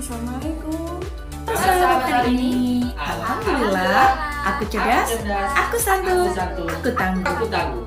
Assalamualaikum. Sahabat hari ini, Alhamdulillah, aku cerdas, aku santun, aku tangguh.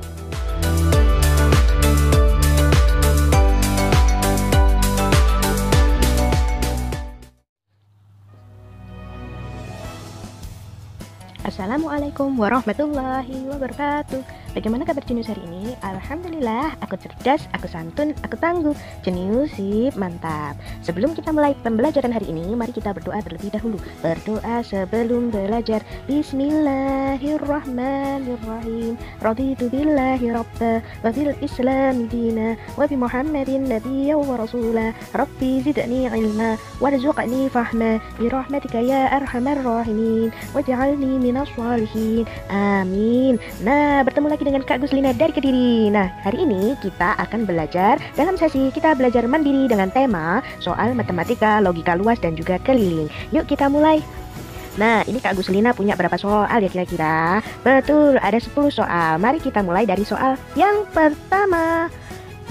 Assalamualaikum warahmatullahi wabarakatuh. Bagaimana kabar jenius hari ini? Alhamdulillah, aku cerdas, aku santun, aku tangguh. Jenius, sip, mantap. Sebelum kita mulai pembelajaran hari ini, mari kita berdoa terlebih dahulu. Berdoa sebelum belajar. Bismillahirrahmanirrahim. Raditu billahi rabba wa bil islami dina wa bi muhammadin nabiyya wa rasula. Rabbi zidni ilma warzuqni fahma bi rahmatika ya arhamar rahimin waj'alni minas sholihin. Amin. Nah, bertemu lagi dengan Kak Guslina dari Kediri. Nah, hari ini kita akan belajar dalam sesi kita belajar mandiri dengan tema soal matematika, logika luas dan juga keliling. Yuk kita mulai. Nah, ini Kak Guslina punya berapa soal ya kira-kira? Betul, ada 10 soal. Mari kita mulai dari soal yang pertama.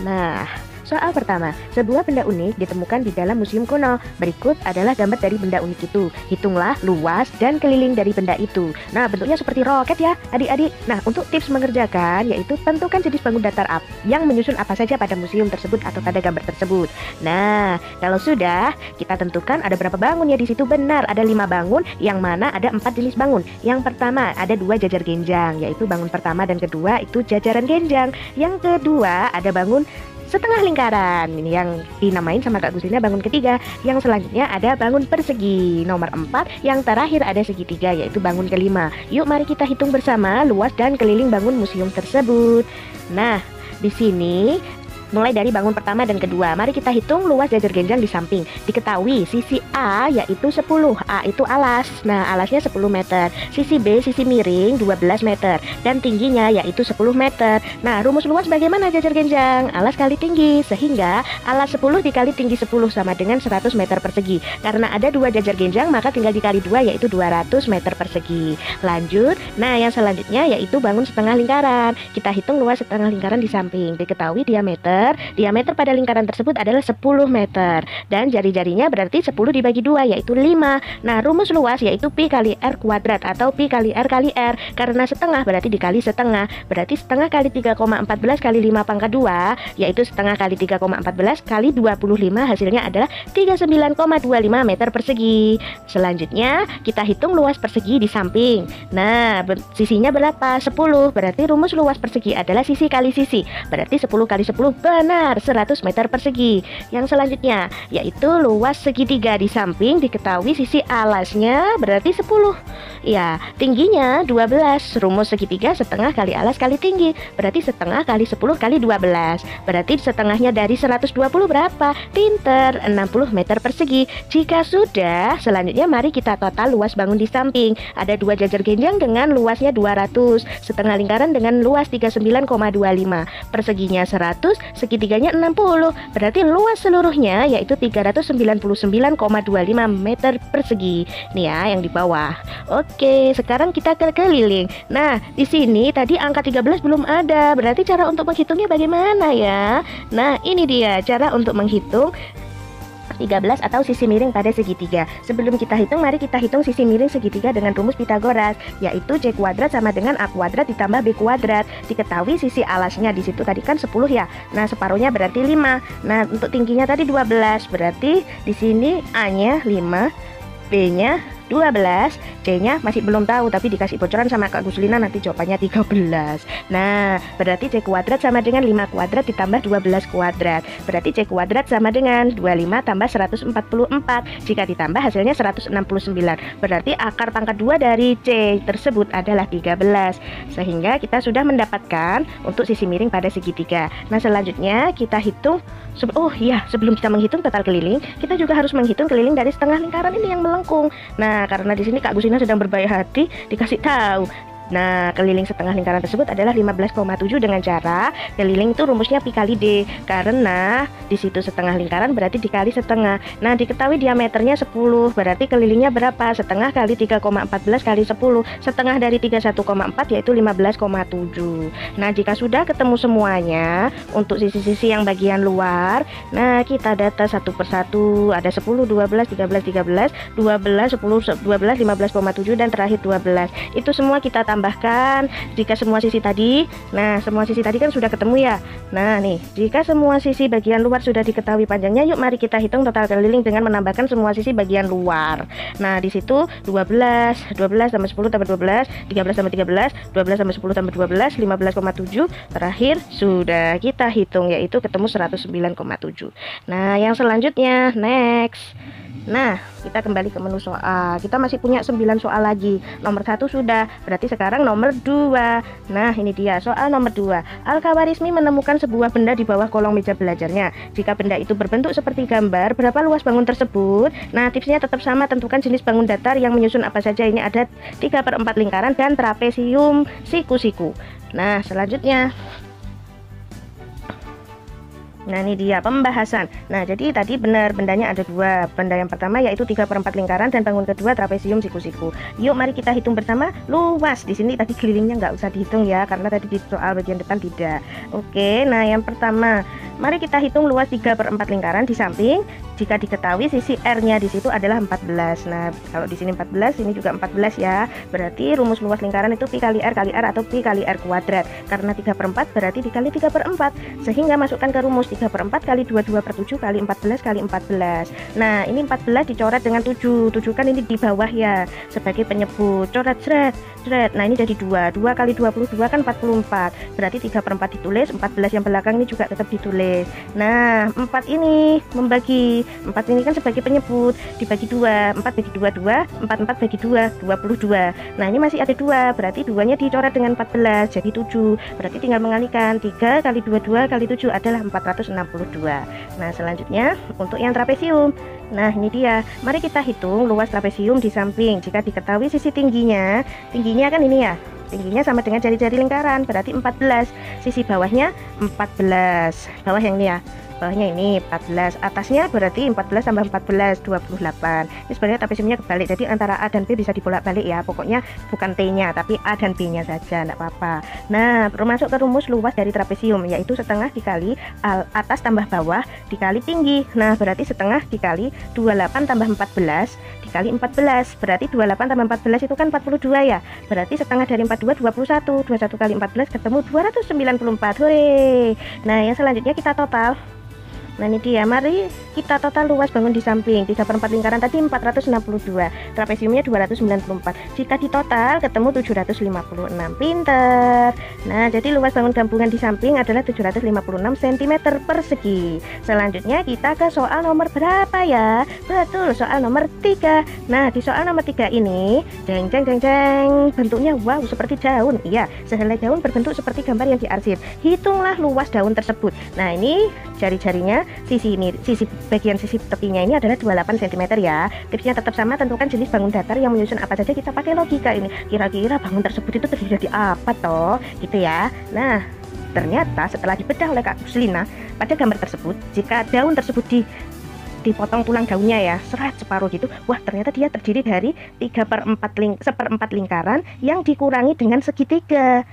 Nah, soal pertama, sebuah benda unik ditemukan di dalam museum kuno. Berikut adalah gambar dari benda unik itu. Hitunglah luas dan keliling dari benda itu. Nah, bentuknya seperti roket ya, adik-adik. Nah, untuk tips mengerjakan yaitu tentukan jenis bangun datar yang menyusun apa saja pada museum tersebut atau pada gambar tersebut. Nah, kalau sudah, kita tentukan ada berapa bangun ya di situ. Benar, ada 5 bangun, yang mana ada 4 jenis bangun. Yang pertama, ada 2 jajar genjang, yaitu bangun pertama dan kedua itu jajaran genjang. Yang kedua, ada bangun setengah lingkaran, ini yang dinamain sama Kak Guslina bangun ketiga. Yang selanjutnya ada bangun persegi nomor 4. Yang terakhir ada segitiga, yaitu bangun kelima. Yuk mari kita hitung bersama luas dan keliling bangun museum tersebut. Nah, di sini mulai dari bangun pertama dan kedua, mari kita hitung luas jajar genjang di samping. Diketahui sisi A yaitu 10, A itu alas. Nah, alasnya 10 meter. Sisi B, sisi miring 12 meter. Dan tingginya yaitu 10 meter. Nah, rumus luas bagaimana jajar genjang? Alas kali tinggi, sehingga alas 10 dikali tinggi 10 sama dengan 100 meter persegi. Karena ada 2 jajar genjang, maka tinggal dikali 2 yaitu 200 meter persegi. Lanjut, nah yang selanjutnya yaitu bangun setengah lingkaran. Kita hitung luas setengah lingkaran di samping. Diketahui diameter pada lingkaran tersebut adalah 10 meter. Dan jari-jarinya berarti 10 dibagi 2 yaitu 5. Nah, rumus luas yaitu pi kali r kuadrat atau pi kali r kali r. Karena setengah berarti dikali setengah. Berarti setengah kali 3,14 kali 5 pangkat 2 yaitu setengah kali 3,14 kali 25, hasilnya adalah 39,25 meter persegi. Selanjutnya kita hitung luas persegi di samping. Nah, sisinya berapa? 10. Berarti rumus luas persegi adalah sisi kali sisi. Berarti 10 kali 10 benar 100 meter persegi. Yang selanjutnya yaitu luas segitiga di samping. Diketahui sisi alasnya berarti 10. Ya, tingginya 12. Rumus segitiga setengah kali alas kali tinggi. Berarti setengah kali 10 kali 12. Berarti setengahnya dari 120 berapa? Pinter, 60 meter persegi. Jika sudah, selanjutnya mari kita total luas bangun di samping. Ada 2 jajar genjang dengan luasnya 200. Setengah lingkaran dengan luas 39,25. Perseginya 100, segitiganya 60. Berarti luas seluruhnya yaitu 399,25 meter persegi. Nih ya yang di bawah. Oke, sekarang kita ke keliling. Nah, di sini tadi angka 13 belum ada. Berarti cara untuk menghitungnya bagaimana ya? Nah, ini dia cara untuk menghitung 13 atau sisi miring pada segitiga. Sebelum kita hitung, mari kita hitung sisi miring segitiga dengan rumus Pitagoras, yaitu C kuadrat sama dengan A kuadrat ditambah B kuadrat. Diketahui sisi alasnya di situ tadi kan 10 ya. Nah, separuhnya berarti 5. Nah, untuk tingginya tadi 12. Berarti di sini A-nya 5, B-nya 12, C-nya masih belum tahu tapi dikasih bocoran sama Kak Guslina nanti jawabannya 13. Nah, berarti C kuadrat sama dengan 5 kuadrat ditambah 12 kuadrat. Berarti C kuadrat sama dengan 25 tambah 144. Jika ditambah hasilnya 169. Berarti akar pangkat 2 dari C tersebut adalah 13. Sehingga kita sudah mendapatkan untuk sisi miring pada segitiga. Nah, selanjutnya kita hitung. Oh iya, sebelum kita menghitung total keliling, kita juga harus menghitung keliling dari setengah lingkaran ini yang melengkung. Nah, karena di sini Kak Guslina sedang berbaik hati dikasih tahu Nah, keliling setengah lingkaran tersebut adalah 15,7 dengan cara keliling itu rumusnya pi kali D. Karena di situ setengah lingkaran berarti dikali setengah. Nah, diketahui diameternya 10, berarti kelilingnya berapa? Setengah kali 3,14 kali 10. Setengah dari 31,4 yaitu 15,7. Nah, jika sudah ketemu semuanya untuk sisi-sisi yang bagian luar, nah kita data satu persatu. Ada 10, 12, 13, 13, 12, 10, 12, 15,7 dan terakhir 12. Itu semua kita tambahkan jika semua sisi tadi. Nah, semua sisi tadi kan sudah ketemu ya. Nah, nih, jika semua sisi bagian luar sudah diketahui panjangnya, yuk mari kita hitung total keliling dengan menambahkan semua sisi bagian luar. Nah, di situ 12 tambah 10 tambah 12, 13 tambah 13, 12 tambah 10 tambah 12, 15,7. Terakhir sudah kita hitung yaitu ketemu 109,7. Nah, yang selanjutnya next. Nah, kita kembali ke menu soal. Kita masih punya 9 soal lagi. Nomor 1 sudah, berarti sekarang nomor 2. Nah, ini dia soal nomor 2. Al-Khawarizmi menemukan sebuah benda di bawah kolong meja belajarnya. Jika benda itu berbentuk seperti gambar, berapa luas bangun tersebut? Nah, tipsnya tetap sama, tentukan jenis bangun datar yang menyusun apa saja. Ini ada 3/4 lingkaran dan trapesium siku-siku. Nah, selanjutnya. Nah, ini dia pembahasan. Nah, jadi tadi benar bendanya ada 2. Benda yang pertama yaitu 3/4 lingkaran dan bangun kedua trapesium siku-siku. Yuk mari kita hitung bersama luas. Di sini tadi kelilingnya nggak usah dihitung ya, karena tadi di soal bagian depan tidak. Oke, nah yang pertama, mari kita hitung luas 3/4 lingkaran di samping. Jika diketahui sisi R-nya di situ adalah 14. Nah, kalau di sini 14, ini juga 14 ya. Berarti rumus luas lingkaran itu pi kali R atau pi kali R kuadrat. Karena 3/4 berarti dikali 3/4. Sehingga masukkan ke rumus 3/4 kali 22/7 kali 14 kali 14. Nah, ini 14 dicoret dengan 7. 7 kan ini di bawah ya, sebagai penyebut. Coret seret. Nah, ini jadi 2. 2 kali 22 kan 44. Berarti 3/4 ditulis, 14 yang belakang ini juga tetap ditulis. Nah, 4 ini membagi. 4 ini kan sebagai penyebut, dibagi 2. 4 bagi 2, 2. 4 bagi 2, 22. Nah, ini masih ada 2. Berarti 2-nya dicoret dengan 14. Jadi 7. Berarti tinggal mengalihkan. 3 kali 22 kali 7 adalah 462. Nah, selanjutnya untuk yang trapesium. Nah, ini dia. Mari kita hitung luas trapesium di samping. Jika diketahui sisi tingginya kan ini ya. Tingginya sama dengan jari-jari lingkaran, berarti 14. Sisi bawahnya 14. Bawah yang ini ya. Bawahnya ini 14, atasnya berarti 14 tambah 14, 28. Ini sebenarnya trapesiumnya kebalik, jadi antara A dan B bisa dibolak-balik ya. Pokoknya bukan T-nya, tapi A dan B-nya saja, enggak apa-apa. Nah, masuk ke rumus luas dari trapesium, yaitu setengah dikali atas tambah bawah dikali tinggi. Nah, berarti setengah dikali 28 tambah 14 dikali 14. Berarti 28 tambah 14 itu kan 42 ya. Berarti setengah dari 42, 21. 21 kali 14 ketemu 294. Hore. Nah, yang selanjutnya kita total. Nah, ini dia. Mari kita total luas bangun di samping. 3/4 lingkaran tadi 462. Trapesiumnya 294. Jika ditotal ketemu 756. Pinter. Nah, jadi luas bangun gabungan di samping adalah 756 cm persegi. Selanjutnya kita ke soal nomor berapa ya? Betul, soal nomor 3. Nah, di soal nomor 3 ini, jeng jeng jeng jeng, bentuknya wow seperti daun. Iya, sehelai daun berbentuk seperti gambar yang diarsip. Hitunglah luas daun tersebut. Nah, ini jari-jarinya sisi bagian sisi tepinya ini adalah 28 cm ya. Tipsnya tetap sama, tentukan jenis bangun datar yang menyusun apa saja. Kita pakai logika ini. Kira-kira bangun tersebut itu terdiri dari apa toh? Gitu ya. Nah, ternyata setelah dibedah oleh Kak Kuslina pada gambar tersebut, jika daun tersebut dipotong tulang daunnya ya, seret separuh gitu. Wah, ternyata dia terdiri dari 1/4 lingkaran yang dikurangi dengan segitiga.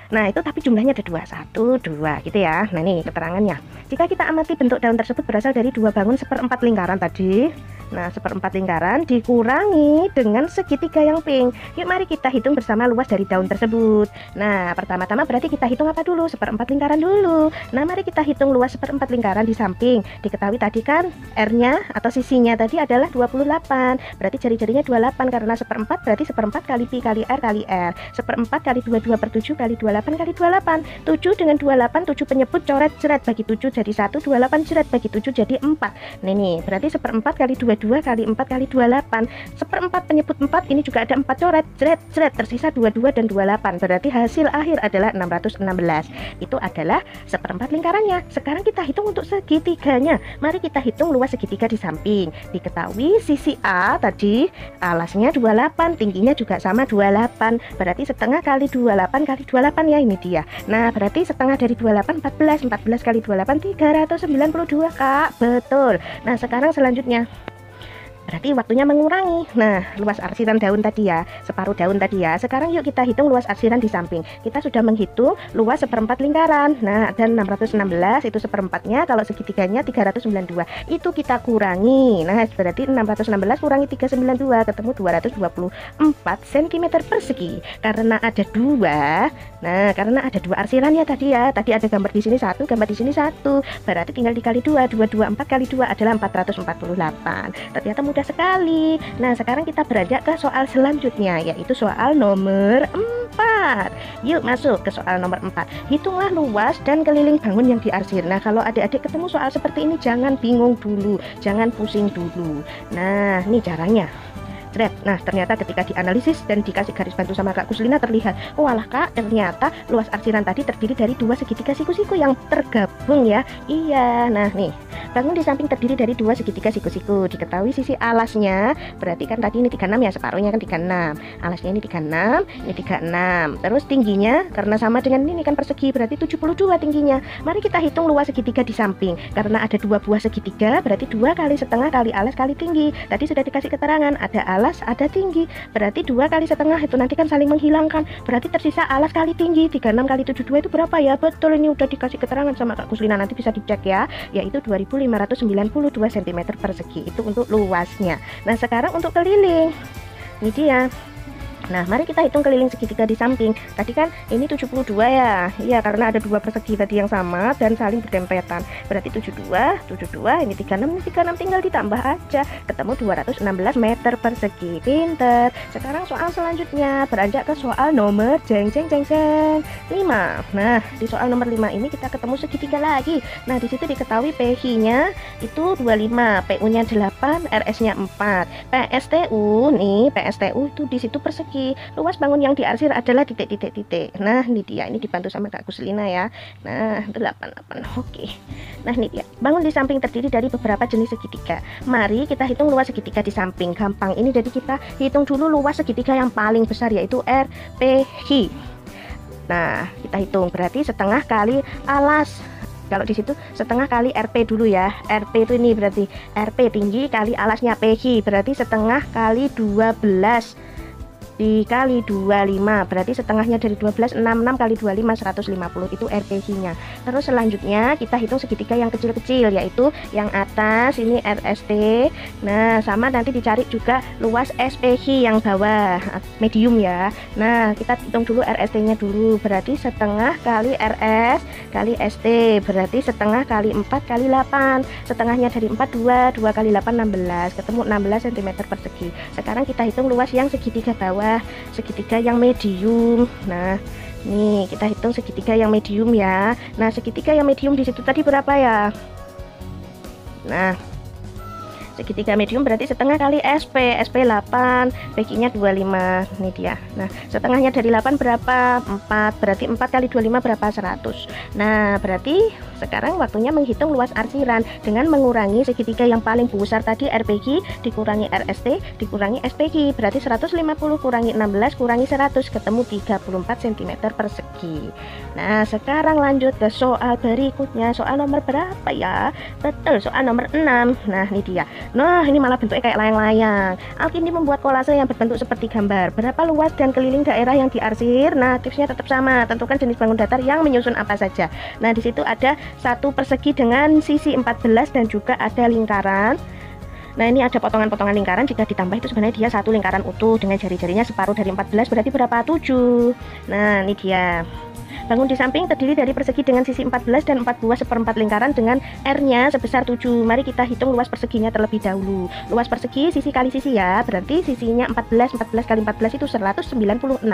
Nah, itu tapi jumlahnya ada 2, 1, 2 gitu ya. Nah, ini keterangannya. Jika kita amati bentuk daun tersebut berasal dari 2 bangun 1/4 lingkaran tadi. Nah, 1/4 lingkaran dikurangi dengan segitiga yang pink. Yuk mari kita hitung bersama luas dari daun tersebut. Nah, pertama-tama berarti kita hitung apa dulu? 1/4 lingkaran dulu. Nah, mari kita hitung luas 1/4 lingkaran di samping. Diketahui tadi kan R-nya atau sisinya tadi adalah 28. Berarti jari-jarinya 28 karena 1/4 berarti 1/4 kali pi kali R kali R. 1/4 kali 22/7 kali 28 28 kali 28. 7 dengan 28, 7 penyebut coret jeret bagi 7 jadi 1, 28 jeret bagi 7 jadi 4. Nah ini berarti 1/4 kali 22 kali 4 kali 28. 1/4 penyebut 4, ini juga ada 4 coret jeret jeret, tersisa 22 dan 28. Berarti hasil akhir adalah 616. Itu adalah 1/4 lingkarannya. Sekarang kita hitung untuk segitiganya. Mari kita hitung luas segitiga di samping. Diketahui sisi A tadi alasnya 28, tingginya juga sama 28. Berarti setengah kali 28 kali 28 ya, ini dia. Nah berarti setengah dari 28 14. 14 kali 28 392 Kak. Betul. Nah sekarang selanjutnya berarti waktunya mengurangi. Nah luas arsiran daun tadi ya, separuh daun tadi ya. Sekarang yuk kita hitung luas arsiran di samping. Kita sudah menghitung luas 1/4 lingkaran. Nah dan 616 itu 1/4-nya, kalau segitiganya 392. Itu kita kurangi. Nah berarti 616 kurangi 392 ketemu 224 cm persegi. Karena ada 2. Nah karena ada 2 arsiran ya tadi ya. Tadi ada gambar di sini 1, gambar di sini 1. Berarti tinggal dikali 2. 224 kali 2 adalah 448. Ternyata mudah sekali. Nah sekarang kita beranjak ke soal selanjutnya, yaitu soal nomor 4. Yuk masuk ke soal nomor 4. Hitunglah luas dan keliling bangun yang diarsir. Nah kalau adik-adik ketemu soal seperti ini jangan bingung dulu, jangan pusing dulu. Nah ini caranya. Nah ternyata ketika dianalisis dan dikasih garis bantu sama Kak Kuslina terlihat, oh alah Kak, ternyata luas arsiran tadi terdiri dari 2 segitiga siku-siku yang tergabung ya. Iya, nah nih bangun di samping terdiri dari 2 segitiga siku-siku. Diketahui sisi alasnya, berarti kan tadi ini 36 ya, separuhnya kan 36. Alasnya ini 36, ini 36. Terus tingginya karena sama dengan ini kan persegi, berarti 72 tingginya. Mari kita hitung luas segitiga di samping. Karena ada 2 buah segitiga, berarti 2 kali setengah kali alas kali tinggi. Tadi sudah dikasih keterangan, ada alas ada tinggi, berarti 2 kali setengah itu nanti kan saling menghilangkan, berarti tersisa alas kali tinggi. 36 kali 72 itu berapa ya? Betul, ini udah dikasih keterangan sama Kak Kuslina, nanti bisa dicek ya, yaitu 2592 cm persegi. Itu untuk luasnya. Nah sekarang untuk keliling ini dia. Nah mari kita hitung keliling segitiga di samping. Tadi kan ini 72 ya. Iya karena ada 2 persegi tadi yang sama dan saling berdempetan. Berarti 72, 72, ini 36, ini 36, tinggal ditambah aja. Ketemu 216 meter persegi. Pinter. Sekarang soal selanjutnya, beranjak ke soal nomor jeng 5. Nah di soal nomor 5 ini kita ketemu segitiga lagi. Nah di situ diketahui PH-nya itu 25, PU-nya 8, RS-nya 4. PSTU nih, PSTU itu di situ persegi. Luas bangun yang diarsir adalah titik. Nah ini dia, ini dibantu sama Kak Kuslina ya. Nah 88. Oke. Nah ini dia, bangun di samping terdiri dari beberapa jenis segitiga. Mari kita hitung luas segitiga di samping. Gampang ini, jadi kita hitung dulu luas segitiga yang paling besar, yaitu RPH. Nah kita hitung, berarti setengah kali alas. Kalau di situ setengah kali RP dulu ya. RP itu ini berarti RP tinggi kali alasnya PH, berarti setengah kali 12 dikali 25, berarti setengahnya dari 12, 66 kali 25, 150, itu RPH nya. Terus selanjutnya kita hitung segitiga yang kecil-kecil, yaitu yang atas ini RST. Nah sama nanti dicari juga luas SPH yang bawah, medium ya. Nah kita hitung dulu RST nya dulu, berarti setengah kali RS kali ST, berarti setengah kali 4 kali 8. Setengahnya dari 4 2, 2 kali 8 16, ketemu 16 cm persegi. Sekarang kita hitung luas yang segitiga bawah, segitiga yang medium. Nah nih kita hitung segitiga yang medium ya. Nah segitiga yang medium di situ tadi berapa ya? Nah segitiga medium berarti setengah kali SP 8, PQ nya 25, ini dia. Nah setengahnya dari 8 berapa? 4, berarti 4 kali 25 berapa? 100. Nah berarti sekarang waktunya menghitung luas arsiran dengan mengurangi segitiga yang paling besar tadi RPG dikurangi RST dikurangi SPG, berarti 150 kurangi 16 kurangi 100, ketemu 34 cm persegi. Nah sekarang lanjut ke soal berikutnya, soal nomor berapa ya? Betul, soal nomor 6. Nah ini dia. Nah ini malah bentuknya kayak layang-layang. Alkindi membuat kolase yang berbentuk seperti gambar. Berapa luas dan keliling daerah yang diarsir? Nah tipsnya tetap sama, tentukan jenis bangun datar yang menyusun apa saja. Nah di situ ada satu persegi dengan sisi 14 dan juga ada lingkaran. Nah ini ada potongan-potongan lingkaran, jika ditambah itu sebenarnya dia satu lingkaran utuh dengan jari-jarinya separuh dari 14, berarti berapa? 7. Nah ini dia. bangun di samping terdiri dari persegi dengan sisi 14 dan 4 buah seperempat lingkaran dengan R-nya sebesar 7. Mari kita hitung luas perseginya terlebih dahulu. Luas persegi sisi kali sisi ya, berarti sisinya 14 kali 14 itu 196.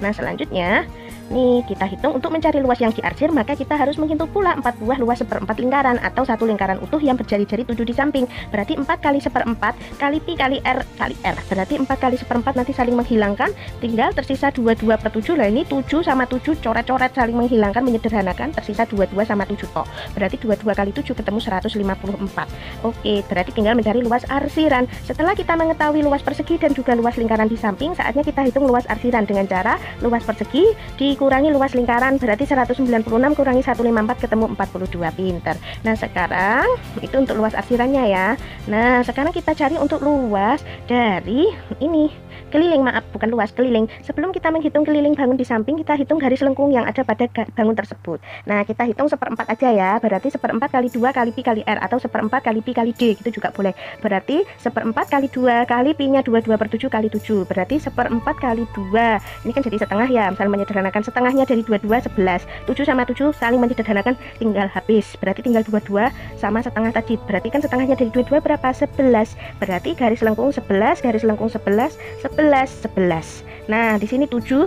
Nah selanjutnya nih kita hitung untuk mencari luas yang diarsir, maka kita harus menghitung pula 4 buah luas seperempat lingkaran atau satu lingkaran utuh yang berjari-jari 7 di samping. Berarti 4 kali seperempat kali pi kali r kali r. Berarti 4 kali seperempat nanti saling menghilangkan, tinggal tersisa 22/7. Lah ini 7 sama 7 coret-coret saling menghilangkan, menyederhanakan, tersisa 22 sama 7 toh. Berarti 22 kali 7 ketemu 154. Oke, berarti tinggal mencari luas arsiran. Setelah kita mengetahui luas persegi dan juga luas lingkaran di samping, saatnya kita hitung luas arsiran dengan cara luas persegi dikurangi luas lingkaran, berarti 196 kurangi 154 ketemu 42. Pinter. Nah sekarang itu untuk luas arsirannya ya. Nah sekarang kita cari untuk luas dari ini keliling, maaf bukan luas, keliling. Sebelum kita menghitung keliling bangun di samping, kita hitung garis lengkung yang ada pada bangun tersebut. Nah kita hitung seperempat aja ya, berarti seperempat kali 2 kali pi kali r atau seperempat kali pi kali d, gitu juga boleh. Berarti seperempat kali 2 kali pi nya 22/7 kali 7, berarti seperempat kali 2, ini kan jadi setengah ya, misalnya menyederhanakan setengahnya dari 22 11, 7 sama 7 saling menyederhanakan tinggal habis, berarti tinggal 22 sama setengah tadi, berarti kan setengahnya dari 22 berapa? 11, berarti garis lengkung 11, garis lengkung 11 11. Nah di sini 7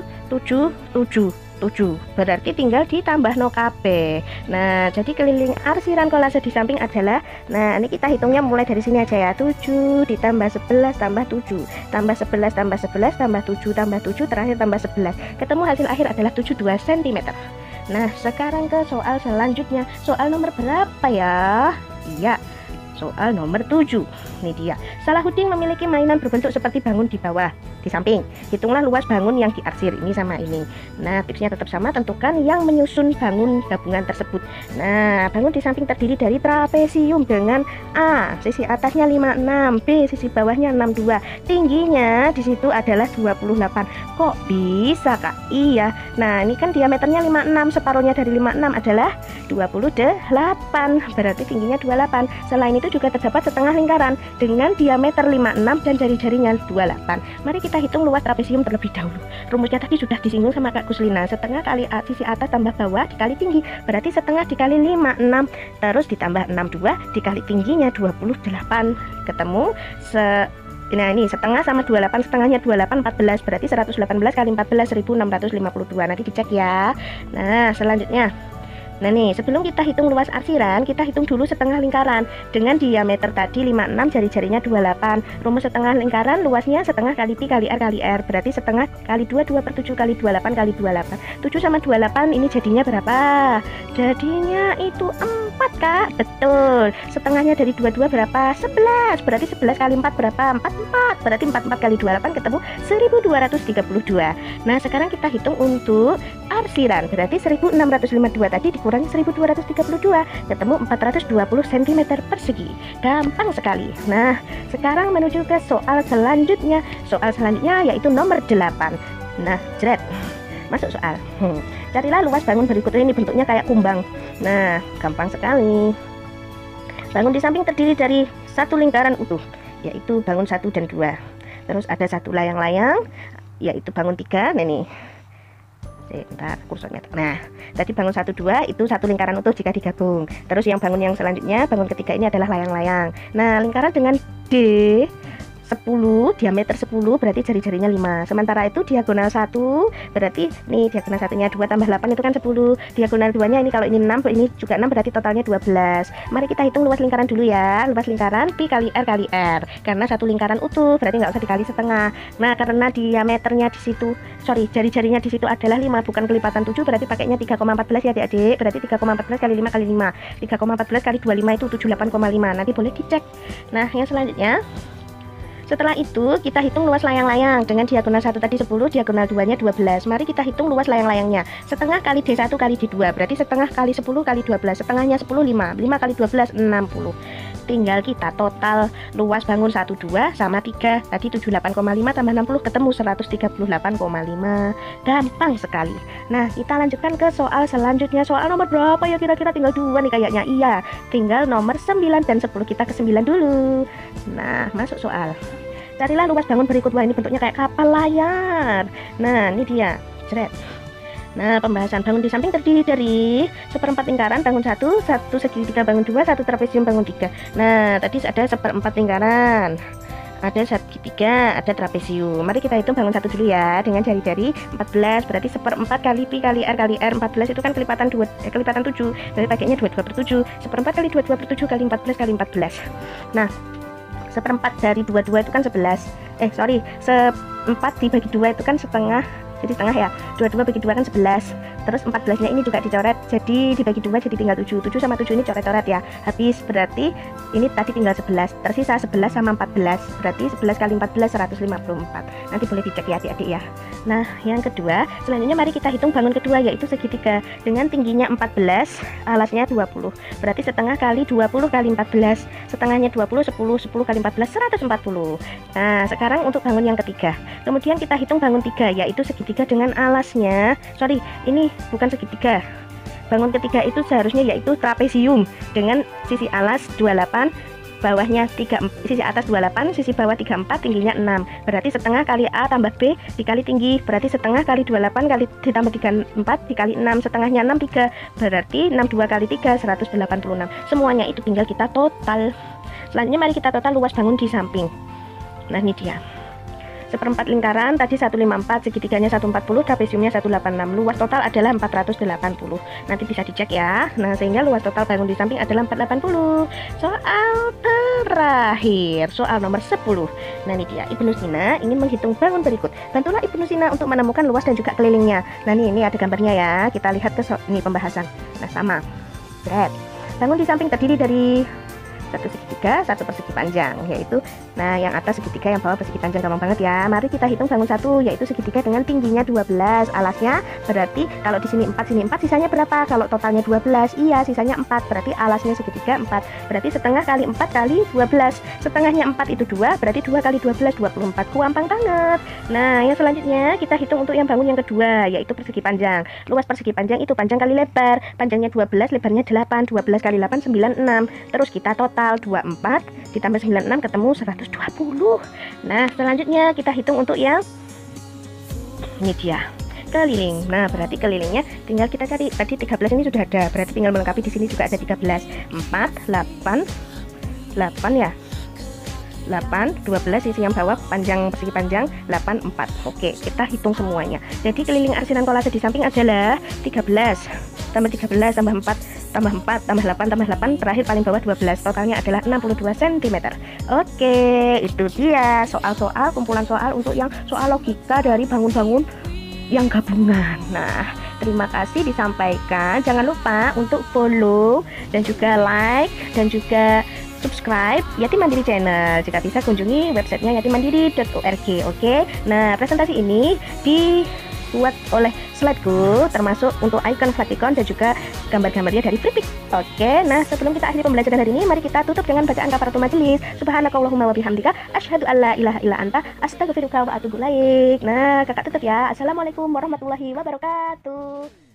berarti tinggal ditambah no kabeh. Nah jadi keliling arsiran kolase di samping adalah, nah ini kita hitungnya mulai dari sini aja ya, 7 ditambah 11 tambah 7 tambah 11 tambah 11 tambah 7 tambah 7 terakhir tambah 11, ketemu hasil akhir adalah 72 cm. Nah sekarang ke soal selanjutnya, soal nomor berapa ya? Iya, soal nomor 7. Ini dia. Salahuddin memiliki mainan berbentuk seperti bangun di bawah, di samping. Hitunglah luas bangun yang diarsir, ini sama ini. Nah, tipsnya tetap sama, tentukan yang menyusun bangun gabungan tersebut. Nah, bangun di samping terdiri dari trapesium dengan A, sisi atasnya 56, B, sisi bawahnya 62. Tingginya di situ adalah 28. Kok bisa, Kak? Iya. Nah, ini kan diameternya 56, separuhnya dari 56 adalah 28. Berarti tingginya 28. Selain itu juga terdapat setengah lingkaran dengan diameter 56 dan jari-jarinya 28. Mari kita hitung luas trapesium terlebih dahulu. Rumusnya tadi sudah disinggung sama Kak Guslina. Setengah kali sisi atas tambah bawah dikali tinggi, berarti setengah dikali 56 terus ditambah 62 dikali tingginya 28, ketemu nah ini setengah sama 28, setengahnya 28 14, berarti 118 kali 14 1652. Nanti dicek ya. Nah selanjutnya, nah nih sebelum kita hitung luas arsiran, kita hitung dulu setengah lingkaran dengan diameter tadi 56, jari-jarinya 28. Rumus setengah lingkaran luasnya setengah kali pi kali r, berarti setengah kali 2 2/7 kali 28 kali 28. 7 sama 28 ini jadinya berapa? Jadinya itu 4, Kak. Betul. Setengahnya dari 22 berapa? 11. Berarti 11 kali 4 berapa? 44. Berarti 44 kali 28 ketemu 1232. Nah sekarang kita hitung untuk arsiran, berarti 1652 tadi dikurangi 1232 ketemu 420 cm persegi. Gampang sekali. Nah sekarang menuju ke soal selanjutnya. Soal selanjutnya yaitu nomor 8. Nah jret, masuk soal. Carilah luas bangun berikut ini, bentuknya kayak kumbang. Nah gampang sekali. Bangun di samping terdiri dari satu lingkaran utuh, yaitu bangun 1 dan 2. Terus ada satu layang-layang, yaitu bangun 3. Nah nih, bentar kursornya. Nah tadi bangun 1 2 itu satu lingkaran utuh jika digabung. Terus yang bangun yang selanjutnya, bangun ketiga ini adalah layang-layang. Nah lingkaran dengan D 10, diameter 10, berarti jari-jarinya 5. Sementara itu diagonal 1, berarti nih diagonal satunya 2 tambah 8 itu kan 10. Diagonal 2 nya ini kalau ini 6, ini juga 6, berarti totalnya 12. Mari kita hitung luas lingkaran dulu ya. Luas lingkaran pi kali r, karena satu lingkaran utuh, berarti nggak usah dikali setengah. Nah karena diameternya di situ, jari-jarinya di situ adalah 5, bukan kelipatan 7, berarti pakainya 3,14 ya adik-adik. Berarti 3,14 kali 5 kali 5, 3,14 kali 25 itu 78,5. Nanti boleh dicek. Nah yang selanjutnya, setelah itu kita hitung luas layang-layang dengan diagonal 1 tadi 10, diagonal 2 nya 12. Mari kita hitung luas layang-layangnya. Setengah kali D1 kali D2, berarti setengah kali 10 kali 12. Setengahnya 10 5, 5 kali 12 60. Tinggal kita total luas bangun 1 2 sama 3 tadi 78,5 tambah 60 ketemu 138,5. Gampang sekali. Nah kita lanjutkan ke soal selanjutnya. Soal nomor berapa ya kira-kira? Tinggal 2 nih kayaknya. Iya, tinggal nomor 9 dan 10. Kita ke 9 dulu. Nah masuk soal. Carilah luas bangun berikut. Wah ini bentuknya kayak kapal layar. Nah ini dia, jret. Nah, pembahasan bangun di samping terdiri dari seperempat lingkaran bangun 1, satu segitiga bangun 2, satu trapesium bangun 3. Nah, tadi ada seperempat lingkaran, ada segitiga, ada trapesium. Mari kita hitung bangun 1 dulu ya, dengan jari-jari 14, berarti seperempat kali pi kali r, 14 itu kan kelipatan 7, berarti pakainya 22/7, seperempat kali 22/7 kali 14 kali 14. Nah, seperempat dari 22 itu kan 11, seempat dibagi 2 itu kan setengah, jadi setengah ya, 22 bagi 2 kan 11, terus 14 nya ini juga dicoret, jadi dibagi 2 jadi tinggal 7, 7 sama 7 ini coret-coret ya, habis, berarti ini tadi tinggal 11, tersisa 11 sama 14, berarti 11 kali 14 154, nanti boleh dicek ya adik-adik ya. Nah, yang kedua, selanjutnya mari kita hitung bangun kedua, yaitu segitiga dengan tingginya 14, alasnya 20, berarti setengah kali 20 kali 14, setengahnya 20, 10 kali 14, 140. Nah, sekarang untuk bangun yang ketiga, kemudian kita hitung bangun 3, yaitu segitiga dengan alasnya, ini bukan segitiga, bangun ketiga itu seharusnya yaitu trapesium dengan sisi alas 28, bawahnya 3, sisi atas 28, sisi bawah 34, tingginya 6, berarti setengah kali A tambah B dikali tinggi, berarti setengah kali 28 kali ditambah 34 dikali 6, setengahnya 63, berarti 62 kali 3 186. Semuanya itu tinggal kita total. Selanjutnya mari kita total luas bangun di samping. Nah, ini dia. Seperempat lingkaran tadi 154, segitiganya 140, trapesiumnya 186. Luas total adalah 480. Nanti bisa dicek ya. Nah, sehingga luas total bangun di samping adalah 480. Soal terakhir, soal nomor 10. Nah, ini dia. Ibnu Sina ingin menghitung bangun berikut. Bantulah Ibnu Sina untuk menemukan luas dan juga kelilingnya. Nah, ini ada gambarnya ya. Kita lihat ke ini pembahasan. Nah, sama. Bangun di samping terdiri dari satu segitiga, satu persegi panjang, yaitu yang atas segitiga, yang bawah persegi panjang, gampang banget ya. Mari kita hitung bangun 1, yaitu segitiga dengan tingginya 12, alasnya berarti kalau di sini 4, sini 4, sisanya berapa? Kalau totalnya 12, iya sisanya 4, berarti alasnya segitiga 4, berarti setengah kali 4 kali 12, setengahnya 4 itu 2, berarti 2 kali 12 24, gampang banget. Nah, yang selanjutnya kita hitung untuk yang bangun yang kedua, yaitu persegi panjang. Luas persegi panjang itu panjang kali lebar, panjangnya 12, lebarnya 8, 12 kali 8 96, terus kita total 24 ditambah 96 ketemu 120. Nah, selanjutnya kita hitung untuk yang ini dia, keliling. Nah, berarti kelilingnya tinggal kita cari. Tadi 13 ini sudah ada, berarti tinggal melengkapi di sini juga ada 13. 4 8 ya. 8 12 sisi yang bawah panjang persegi panjang 8 4. Oke, kita hitung semuanya. Jadi keliling arsinan kolase di samping adalah 13 tambah 13 tambah 4 tambah 4 tambah 8 tambah 8, terakhir paling bawah 12, totalnya adalah 62 cm. Oke, itu dia soal-soal, kumpulan soal untuk yang soal logika dari bangun-bangun yang gabungan. Nah, terima kasih disampaikan. Jangan lupa untuk follow dan juga like dan juga subscribe Yatim Mandiri Channel. Jika bisa kunjungi websitenya yatimandiri.org. Oke. Nah, presentasi ini dibuat oleh slideku, termasuk untuk icon favicon dan juga gambar-gambarnya dari Flippic. Oke. Nah, sebelum kita akhiri pembelajaran hari ini, mari kita tutup dengan bacaan kafaratul majelis. Subhanakallahumma wa bihamdika asyhadu an la ilaha illa anta astaghfiruka wa atubu ilaik. Nah, kakak tutup ya. Assalamualaikum warahmatullahi wabarakatuh.